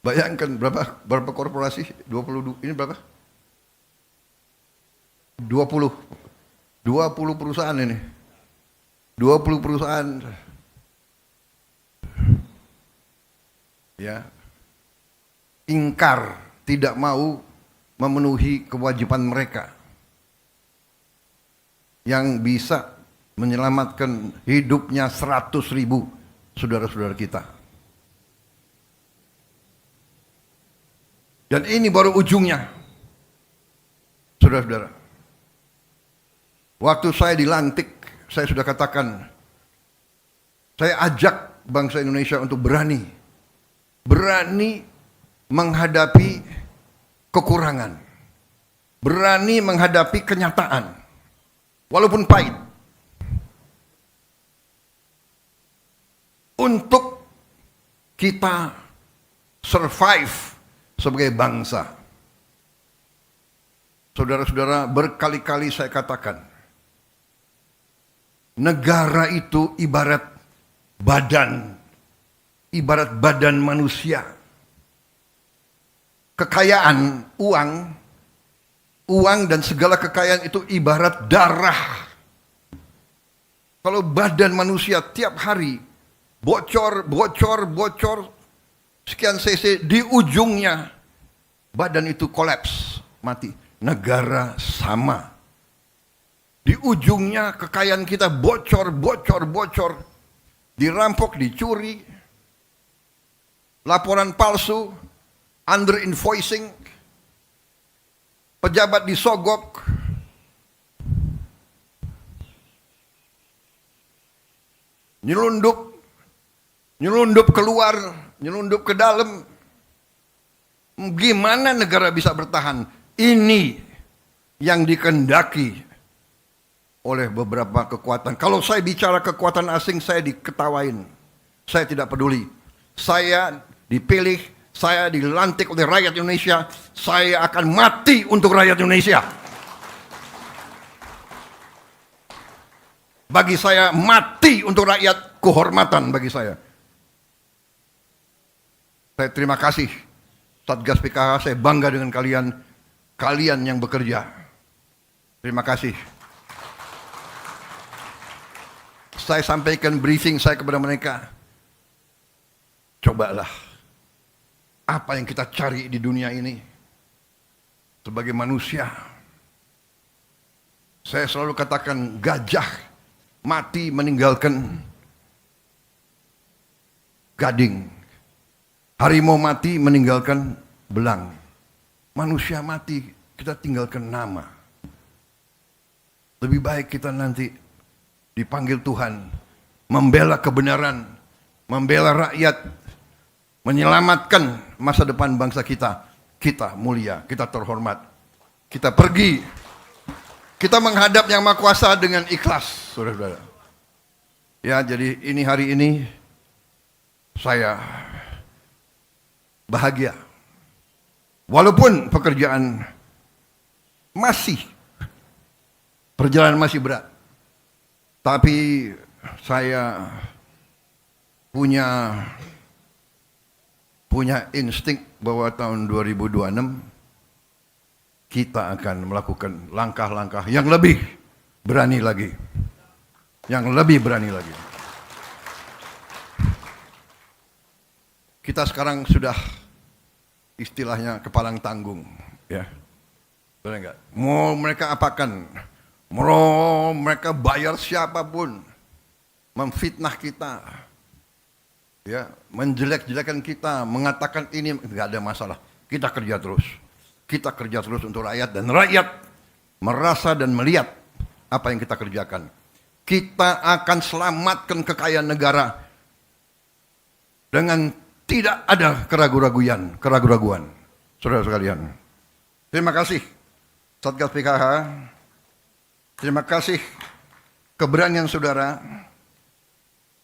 Bayangkan berapa korporasi? 22, ini berapa? 20. 20 perusahaan ini. 20 perusahaan. Ya. Ingkar, tidak mau memenuhi kewajiban mereka. Yang bisa menyelamatkan hidupnya 100.000 saudara-saudara kita. Dan ini baru ujungnya. Saudara-saudara. Waktu saya dilantik, saya sudah katakan, saya ajak bangsa Indonesia untuk berani menghadapi kekurangan, berani menghadapi kenyataan, walaupun pahit, untuk kita survive sebagai bangsa. Saudara-saudara, berkali-kali saya katakan, negara itu ibarat badan manusia. Kekayaan, uang dan segala kekayaan itu ibarat darah. Kalau badan manusia tiap hari bocor, sekian cc, di ujungnya badan itu kolaps, mati. Negara sama. Di ujungnya kekayaan kita bocor, dirampok, dicuri, laporan palsu, under invoicing, pejabat disogok, nyelundup keluar, nyelundup ke dalam. Gimana negara bisa bertahan? Ini yang dikehendaki oleh beberapa kekuatan. Kalau saya bicara kekuatan asing, saya diketawain. Saya tidak peduli. Saya dipilih, saya dilantik oleh rakyat Indonesia. Saya akan mati untuk rakyat Indonesia. Bagi saya, mati untuk rakyat, kehormatan bagi saya. Saya terima kasih Satgas PKH, saya bangga dengan kalian yang bekerja. Terima kasih. Saya sampaikan briefing saya kepada mereka. Cobalah, apa yang kita cari di dunia ini sebagai manusia. Saya selalu katakan, gajah mati meninggalkan gading, harimau mati meninggalkan belang, manusia mati kita tinggalkan nama. Lebih baik kita nanti dipanggil Tuhan, membela kebenaran, membela rakyat, menyelamatkan masa depan bangsa kita. Kita mulia, kita terhormat. Kita pergi, kita menghadap Yang Maha Kuasa dengan ikhlas, saudara-saudara. Ya, jadi hari ini saya bahagia. Walaupun perjalanan masih berat. Tapi saya punya insting bahwa tahun 2026 kita akan melakukan langkah-langkah yang lebih berani lagi. Kita sekarang sudah istilahnya kepalang tanggung, ya. Benar enggak? Mau mereka apakan? Mau mereka bayar siapapun, memfitnah kita, ya, menjelek-jelekan kita, mengatakan ini, enggak ada masalah. Kita kerja terus untuk rakyat, dan rakyat merasa dan melihat apa yang kita kerjakan. Kita akan selamatkan kekayaan negara dengan tidak ada keraguan. Saudara sekalian, terima kasih Satgas PKH. Terima kasih keberanian saudara.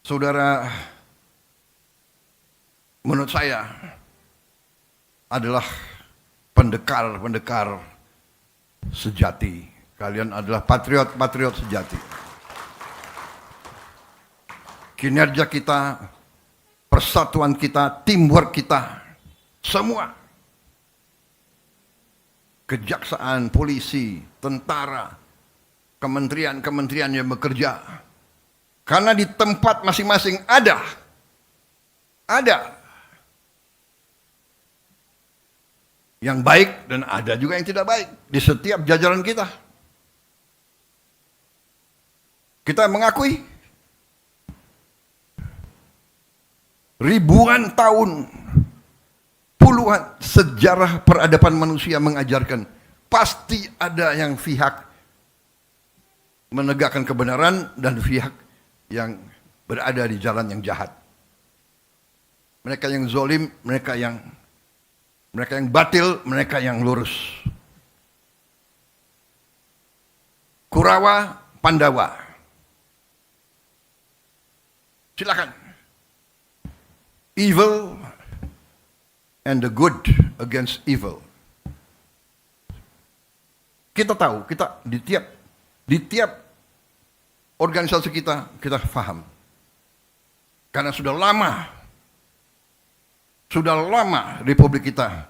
Saudara menurut saya adalah pendekar sejati. Kalian adalah patriot sejati. Kinerja kita, persatuan kita, teamwork kita Semua. Kejaksaan, polisi, tentara, kementerian-kementerian yang bekerja. Karena di tempat masing-masing ada yang baik dan ada juga yang tidak baik di setiap jajaran kita. Kita mengakui ribuan tahun, puluhan sejarah peradaban manusia mengajarkan pasti ada yang pihak menegakkan kebenaran dan pihak yang berada di jalan yang jahat. Mereka yang zolim, mereka yang batil, mereka yang lurus. Kurawa, Pandawa. Silakan. Evil and the good against evil. Kita tahu, kita di tiap organisasi kita paham. Karena sudah lama Republik kita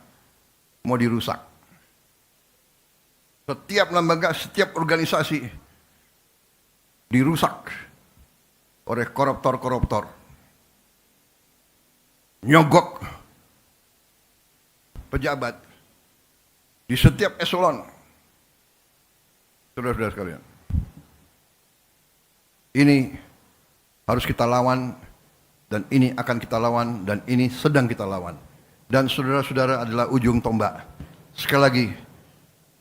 mau dirusak. Setiap lembaga, setiap organisasi dirusak oleh koruptor-koruptor. Nyogok pejabat di setiap eselon. Saudara-saudara sekalian. Ini harus kita lawan, dan ini akan kita lawan, dan ini sedang kita lawan. Dan saudara-saudara adalah ujung tombak. Sekali lagi,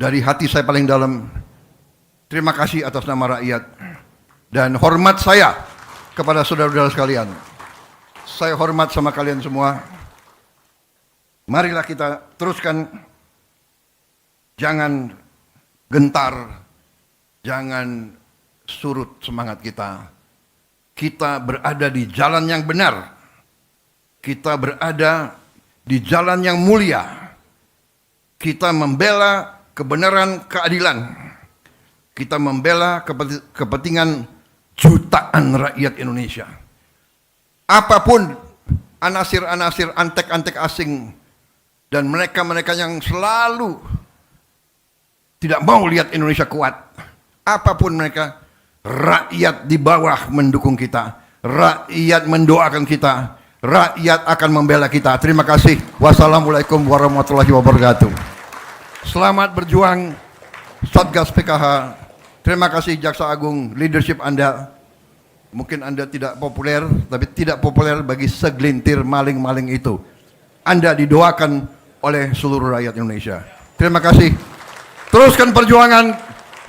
dari hati saya paling dalam, terima kasih atas nama rakyat, dan hormat saya kepada saudara-saudara sekalian. Saya hormat sama kalian semua. Marilah kita teruskan, jangan gentar, jangan surut semangat kita. Kita berada di jalan yang benar. Kita berada di jalan yang mulia. Kita membela kebenaran, keadilan. Kita membela kepentingan jutaan rakyat Indonesia. Apapun anasir-anasir, antek-antek asing, dan mereka-mereka yang selalu tidak mau lihat Indonesia kuat. Apapun mereka, rakyat di bawah mendukung kita. Rakyat mendoakan kita. Rakyat akan membela kita. Terima kasih. Wassalamualaikum warahmatullahi wabarakatuh. Selamat berjuang Satgas PKH. Terima kasih Jaksa Agung, leadership Anda. Mungkin Anda tidak populer, tapi tidak populer bagi segelintir maling-maling itu. Anda didoakan oleh seluruh rakyat Indonesia. Terima kasih. Teruskan perjuangan.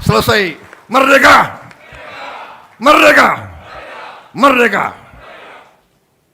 Selesai. Merdeka! Merdeka! Merdeka!